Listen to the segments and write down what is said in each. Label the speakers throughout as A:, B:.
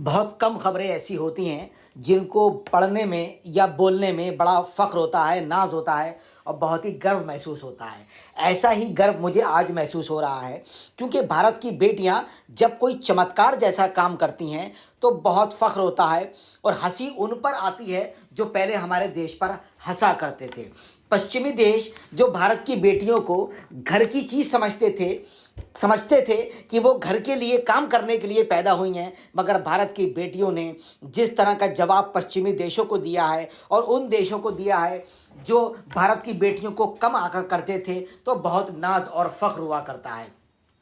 A: बहुत कम खबरें ऐसी होती हैं जिनको पढ़ने में या बोलने में बड़ा फ़ख्र होता है, नाज़ होता है और बहुत ही गर्व महसूस होता है। ऐसा ही गर्व मुझे आज महसूस हो रहा है क्योंकि भारत की बेटियां जब कोई चमत्कार जैसा काम करती हैं तो बहुत फ़ख्र होता है और हँसी उन पर आती है जो पहले हमारे देश पर हँसा करते थे। पश्चिमी देश जो भारत की बेटियों को घर की चीज़ समझते थे कि वो घर के लिए काम करने के लिए पैदा हुई हैं, मगर भारत की बेटियों ने जिस तरह का जवाब पश्चिमी देशों को दिया है और उन देशों को दिया है जो भारत की बेटियों को कम आंका करते थे, तो बहुत नाज और फख्र हुआ करता है।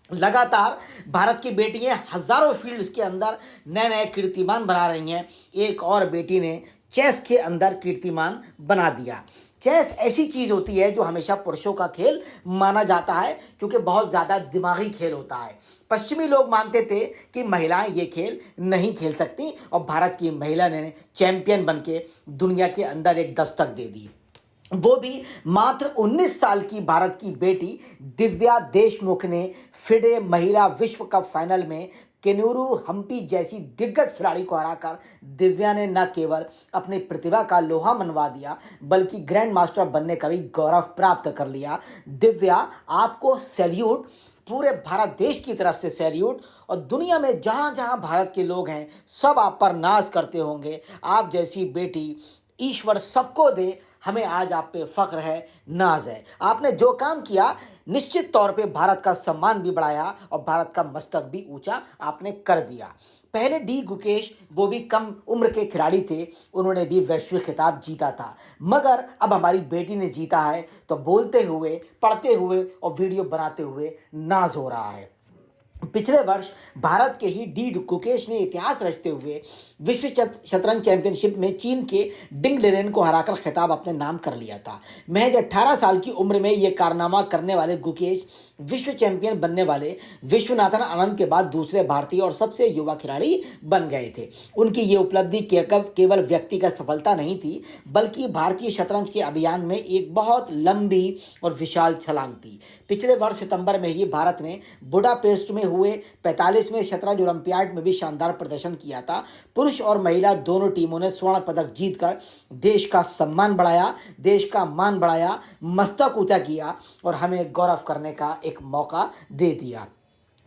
A: लगातार भारत की बेटियां हजारों फील्ड्स के अंदर नए नए कीर्तिमान बना रही हैं। एक और बेटी ने चेस के अंदर कीर्तिमान बना दिया। चेस ऐसी चीज़ होती है जो हमेशा पुरुषों का खेल माना जाता है क्योंकि बहुत ज़्यादा दिमागी खेल होता है। पश्चिमी लोग मानते थे कि महिलाएं ये खेल नहीं खेल सकती और भारत की महिला ने चैंपियन बनके दुनिया के अंदर एक दस्तक दे दी। वो भी मात्र 19 साल की भारत की बेटी दिव्या देशमुख ने फिडे महिला विश्व कप फाइनल में केनुरू हम्पी जैसी दिग्गज खिलाड़ी को हराकर दिव्या ने न केवल अपनी प्रतिभा का लोहा मनवा दिया बल्कि ग्रैंड मास्टर बनने का भी गौरव प्राप्त कर लिया। दिव्या, आपको सैल्यूट, पूरे भारत देश की तरफ से सैल्यूट। और दुनिया में जहाँ जहाँ भारत के लोग हैं सब आप पर नाज करते होंगे। आप जैसी बेटी ईश्वर सबको दे, हमें आज आप पे फख्र है, नाज है। आपने जो काम किया निश्चित तौर पे भारत का सम्मान भी बढ़ाया और भारत का मस्तक भी ऊंचा आपने कर दिया। पहले डी गुकेश, वो भी कम उम्र के खिलाड़ी थे, उन्होंने भी वैश्विक खिताब जीता था, मगर अब हमारी बेटी ने जीता है तो बोलते हुए, पढ़ते हुए और वीडियो बनाते हुए नाज हो रहा है। पिछले वर्ष भारत के ही डी गुकेश ने इतिहास रचते हुए विश्व शतरंज चैंपियनशिप में चीन के डिंग लिरेन को हराकर खिताब अपने नाम कर लिया था। महज 18 साल की उम्र में ये कारनामा करने वाले गुकेश विश्व चैंपियन बनने वाले विश्वनाथन आनंद के बाद दूसरे भारतीय और सबसे युवा खिलाड़ी बन गए थे। उनकी ये उपलब्धि केवल व्यक्तिगत सफलता नहीं थी बल्कि भारतीय शतरंज के अभियान में एक बहुत लंबी और विशाल छलांग थी। पिछले वर्ष सितंबर में ही भारत ने बुडापेस्ट में हुए 45वें शतरंज ओलंपियाड में भी शानदार प्रदर्शन किया था। पुरुष और महिला दोनों टीमों ने स्वर्ण पदक जीतकर देश का सम्मान बढ़ाया, देश का मान बढ़ाया, मस्तक ऊंचा किया और हमें गौरव करने का एक मौका दे दिया।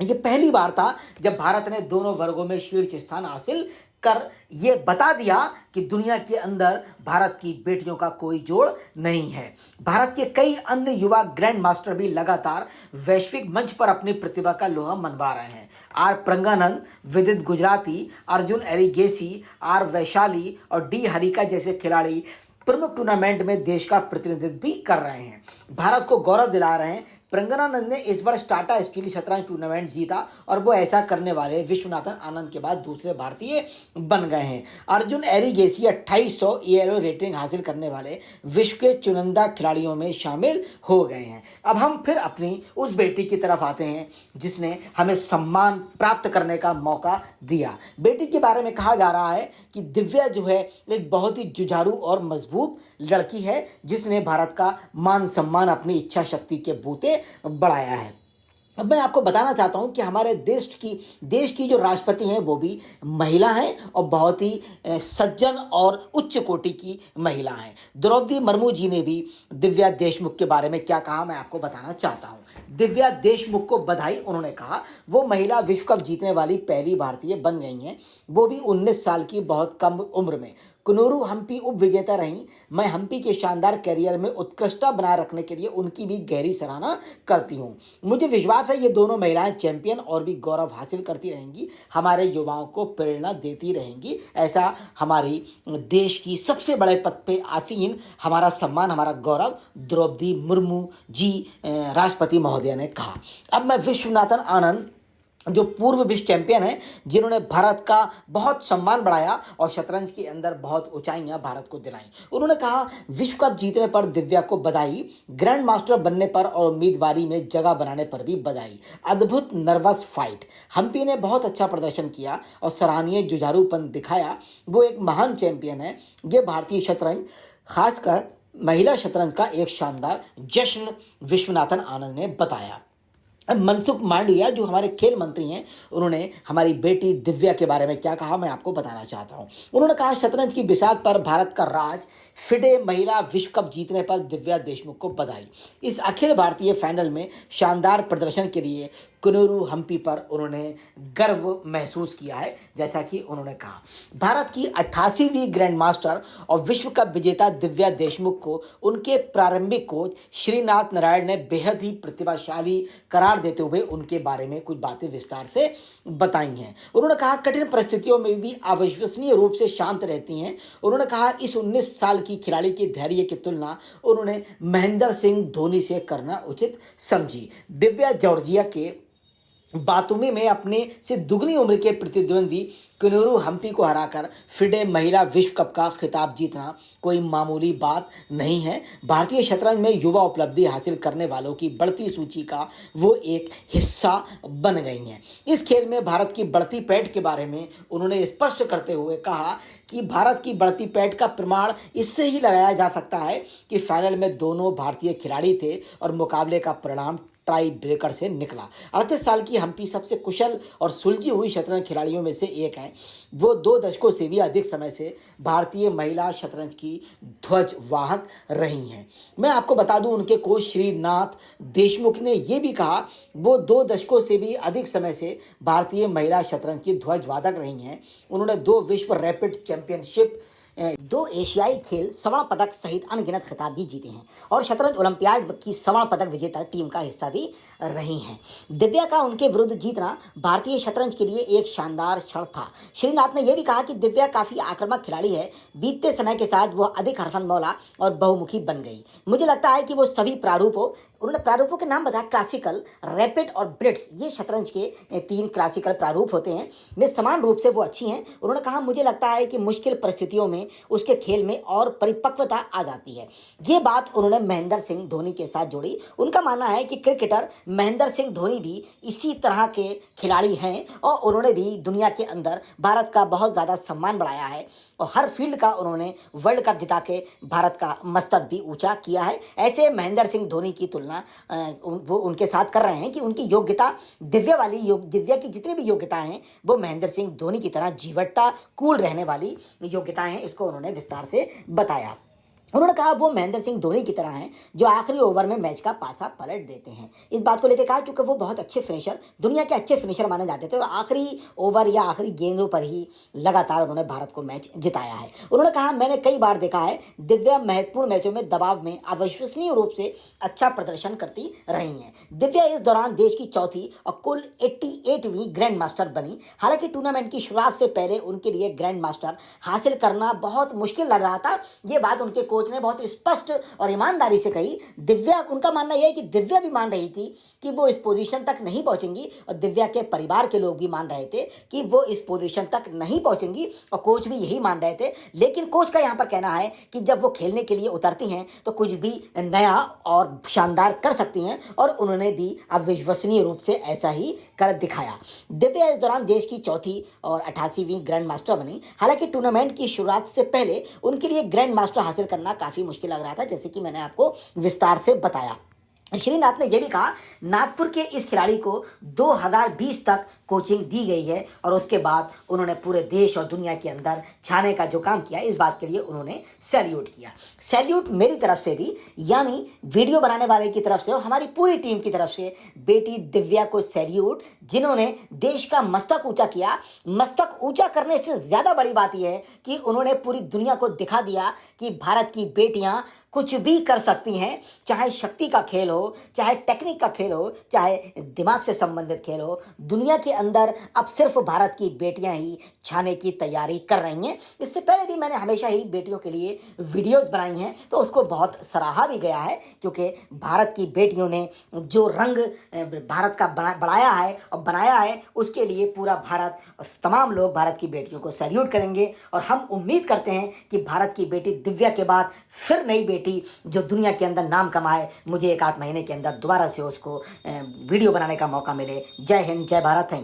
A: ये पहली बार था जब भारत ने दोनों वर्गों में शीर्ष स्थान हासिल कर ये बता दिया कि दुनिया के अंदर भारत की बेटियों का कोई जोड़ नहीं है। भारत के कई अन्य युवा ग्रैंड मास्टर भी लगातार वैश्विक मंच पर अपनी प्रतिभा का लोहा मनवा रहे हैं। आर प्रज्ञानंद, विदित गुजराती, अर्जुन एरिगेसी, आर वैशाली और डी हरिका जैसे खिलाड़ी प्रमुख टूर्नामेंट में देश का प्रतिनिधित्व भी कर रहे हैं, भारत को गौरव दिला रहे हैं। प्रज्ञानंद ने इस वर्ष टाटा स्टील शतरंज टूर्नामेंट जीता और वो ऐसा करने वाले विश्वनाथन आनंद के बाद दूसरे भारतीय बन गए हैं। अर्जुन एरिगेसी 2800 ELO रेटिंग हासिल करने वाले विश्व के चुनिंदा खिलाड़ियों में शामिल हो गए हैं। अब हम फिर अपनी उस बेटी की तरफ आते हैं जिसने हमें सम्मान प्राप्त करने का मौका दिया। बेटी के बारे में कहा जा रहा है कि दिव्या जो है एक बहुत ही जुझारू और मजबूत लड़की है जिसने भारत का मान सम्मान अपनी इच्छा शक्ति के बूते बढ़ाया है। अब मैं आपको बताना चाहता हूं कि हमारे देश की जो राष्ट्रपति हैं वो भी महिला हैं और बहुत ही सज्जन और उच्च कोटि की महिला हैं। द्रौपदी मुर्मू जी ने भी दिव्या देशमुख के बारे में क्या कहा मैं आपको बताना चाहता हूं। दिव्या देशमुख को बधाई। उन्होंने कहा वो महिला विश्व कप जीतने वाली पहली भारतीय बन गई हैं, वो भी 19 साल की बहुत कम उम्र में। कुनूरू हम्पी उप विजेता रहीं। मैं हम्पी के शानदार करियर में उत्कृष्टता बनाए रखने के लिए उनकी भी गहरी सराहना करती हूँ। मुझे विश्वास है ये दोनों महिलाएं चैंपियन और भी गौरव हासिल करती रहेंगी, हमारे युवाओं को प्रेरणा देती रहेंगी। ऐसा हमारी देश की सबसे बड़े पद पे आसीन, हमारा सम्मान, हमारा गौरव द्रौपदी मुर्मू जी राष्ट्रपति महोदय ने कहा। अब मैं विश्वनाथन आनंद जो पूर्व विश्व चैंपियन हैं, जिन्होंने भारत का बहुत सम्मान बढ़ाया और शतरंज के अंदर बहुत ऊंचाइयां भारत को दिलाई, उन्होंने कहा विश्व कप जीतने पर दिव्या को बधाई, ग्रैंड मास्टर बनने पर और उम्मीदवारी में जगह बनाने पर भी बधाई। अद्भुत नर्वस फाइट, हम्पी ने बहुत अच्छा प्रदर्शन किया और सराहनीय जुझारूपन दिखाया। वो एक महान चैंपियन है। ये भारतीय शतरंज, खासकर महिला शतरंज का एक शानदार जश्न, विश्वनाथन आनंद ने बताया। मनसुख मांडविया जो हमारे खेल मंत्री हैं, उन्होंने हमारी बेटी दिव्या के बारे में क्या कहा, मैं आपको बताना चाहता हूं। उन्होंने कहा, शतरंज की बिसात पर भारत का राज, फिडे महिला विश्व कप जीतने पर दिव्या देशमुख को बधाई। इस अखिल भारतीय फाइनल में शानदार प्रदर्शन के लिए कुनेरू हम्पी पर उन्होंने गर्व महसूस किया है। जैसा कि उन्होंने कहा, भारत की 88वीं ग्रैंड मास्टर और विश्व कप विजेता दिव्या देशमुख को उनके प्रारंभिक कोच श्रीनाथ नारायण ने बेहद ही प्रतिभाशाली करार देते हुए उनके बारे में कुछ बातें विस्तार से बताई हैं। उन्होंने कहा, कठिन परिस्थितियों में भी अविश्वसनीय रूप से शांत रहती हैं। उन्होंने कहा, इस 19 साल की खिलाड़ी के धैर्य की तुलना उन्होंने महेंद्र सिंह धोनी से करना उचित समझी। दिव्या जॉर्जिया के बातूमी में अपने से दुगनी उम्र के प्रतिद्वंदी कुनेरू हम्पी को हराकर फिडे महिला विश्व कप का खिताब जीतना कोई मामूली बात नहीं है। भारतीय शतरंज में युवा उपलब्धि हासिल करने वालों की बढ़ती सूची का वो एक हिस्सा बन गई हैं। इस खेल में भारत की बढ़ती पैठ के बारे में उन्होंने स्पष्ट करते हुए कहा कि भारत की बढ़ती पैठ का प्रमाण इससे ही लगाया जा सकता है कि फाइनल में दोनों भारतीय खिलाड़ी थे और मुकाबले का परिणाम टाई ब्रेकर से निकला। 38 साल की हम्पी सबसे कुशल और सुलझी हुई शतरंज खिलाड़ियों में से एक हैं। वो 2 दशकों से भी अधिक समय से भारतीय महिला शतरंज की ध्वजवाहक रही हैं। मैं आपको बता दूं, उनके कोच श्रीनाथ देशमुख ने यह भी कहा, वो 2 दशकों से भी अधिक समय से भारतीय महिला शतरंज की ध्वजवाहक रही हैं। उन्होंने 2 विश्व रैपिड चैंपियनशिप, 2 एशियाई खेल स्वर्ण पदक सहित अनगिनत खिताब भी जीते हैं और शतरंज ओलंपियाड की स्वर्ण पदक विजेता टीम का हिस्सा भी रही हैं। दिव्या का उनके विरुद्ध जीतना भारतीय शतरंज के लिए एक शानदार क्षण था। श्रीनाथ ने यह भी कहा कि दिव्या काफी आक्रामक खिलाड़ी है। बीतते समय के साथ वह अधिक हरफनमौला और बहुमुखी बन गई। मुझे लगता है कि वो सभी प्रारूपों, उन्होंने प्रारूपों के नाम बताया, क्लासिकल, रैपिड और ब्लिट्ज, ये शतरंज के 3 क्लासिकल प्रारूप होते हैं, वे समान रूप से वो अच्छी हैं। उन्होंने कहा, मुझे लगता है कि मुश्किल परिस्थितियों में उसके खेल में और परिपक्वता आ जाती है। ये बात उन्होंने महेंद्र सिंह धोनी के साथ जोड़ी। उनका मानना है कि क्रिकेटर महेंद्र सिंह धोनी भी इसी तरह के खिलाड़ी हैं और उन्होंने भी दुनिया के अंदर भारत का बहुत ज़्यादा सम्मान बढ़ाया है और हर फील्ड का उन्होंने वर्ल्ड कप जिता के भारत का मस्तक भी ऊंचा किया है। ऐसे महेंद्र सिंह धोनी की तुलना वो उनके साथ कर रहे हैं कि उनकी योग्यता, दिव्या की जितनी भी योग्यताएं हैं वो महेंद्र सिंह धोनी की तरह जीवटता, कूल रहने वाली योग्यताएं हैं। इसको उन्होंने विस्तार से बताया। उन्होंने कहा, वो महेंद्र सिंह धोनी की तरह हैं जो आखिरी ओवर में मैच का पासा पलट देते हैं। इस बात को लेकर कहा क्योंकि वो बहुत अच्छे फिनिशर, दुनिया के अच्छे फिनिशर माने जाते थे और आखिरी ओवर या आखिरी गेंदों पर ही लगातार उन्होंने भारत को मैच जिताया है। उन्होंने कहा, मैंने कई बार देखा है दिव्या महत्वपूर्ण मैचों में दबाव में अविश्वसनीय रूप से अच्छा प्रदर्शन करती रही हैं। दिव्या इस दौरान देश की चौथी और कुल 88वीं ग्रैंड मास्टर बनी। हालांकि टूर्नामेंट की शुरुआत से पहले उनके लिए ग्रैंड मास्टर हासिल करना बहुत मुश्किल लग रहा था। ये बात उनके कोच ने बहुत स्पष्ट और ईमानदारी से कही। दिव्या, उनका मानना यह है कि दिव्या भी मान रही थी कि वो इस पोजीशन तक नहीं पहुंचेंगी और दिव्या के परिवार के लोग भी मान रहे थे कि वो इस पोजीशन तक नहीं पहुंचेंगी और कोच भी यही मान रहे थे। लेकिन कोच का यहाँ पर कहना है कि जब वो खेलने के लिए उतरती हैं तो कुछ भी नया और शानदार कर सकती हैं और उन्होंने भी अविश्वसनीय रूप से ऐसा ही कर दिखाया। दिव्या इस दौरान देश की चौथी और 88वीं ग्रैंड मास्टर बनी। हालांकि टूर्नामेंट की शुरुआत से पहले उनके लिए ग्रैंड मास्टर हासिल करना काफी मुश्किल लग रहा था, जैसे कि मैंने आपको विस्तार से बताया। श्रीनाथ ने यह भी कहा, नागपुर के इस खिलाड़ी को 2020 तक कोचिंग दी गई है और उसके बाद उन्होंने पूरे देश और दुनिया के अंदर छाने का जो काम किया, इस बात के लिए उन्होंने सैल्यूट किया। सैल्यूट मेरी तरफ से भी, यानी वीडियो बनाने वाले की तरफ से और हमारी पूरी टीम की तरफ से बेटी दिव्या को सैल्यूट, जिन्होंने देश का मस्तक ऊंचा किया। मस्तक ऊंचा करने से ज़्यादा बड़ी बात यह है कि उन्होंने पूरी दुनिया को दिखा दिया कि भारत की बेटियां कुछ भी कर सकती हैं, चाहे शक्ति का खेल हो, चाहे टेक्निक का खेल हो, चाहे दिमाग से संबंधित खेल हो। दुनिया के अंदर अब सिर्फ भारत की बेटियां ही छाने की तैयारी कर रही हैं। इससे पहले भी मैंने हमेशा ही बेटियों के लिए वीडियोस बनाई हैं तो उसको बहुत सराहा भी गया है, क्योंकि भारत की बेटियों ने जो रंग भारत का बढ़ाया है और बनाया है, उसके लिए पूरा भारत, तमाम लोग भारत की बेटियों को सैल्यूट करेंगे। और हम उम्मीद करते हैं कि भारत की बेटी दिव्या के बाद फिर नई बेटी जो दुनिया के अंदर नाम कमाए, मुझे 1 आध महीने के अंदर दोबारा से उसको वीडियो बनाने का मौका मिले। जय हिंद, जय भारत। Thank you.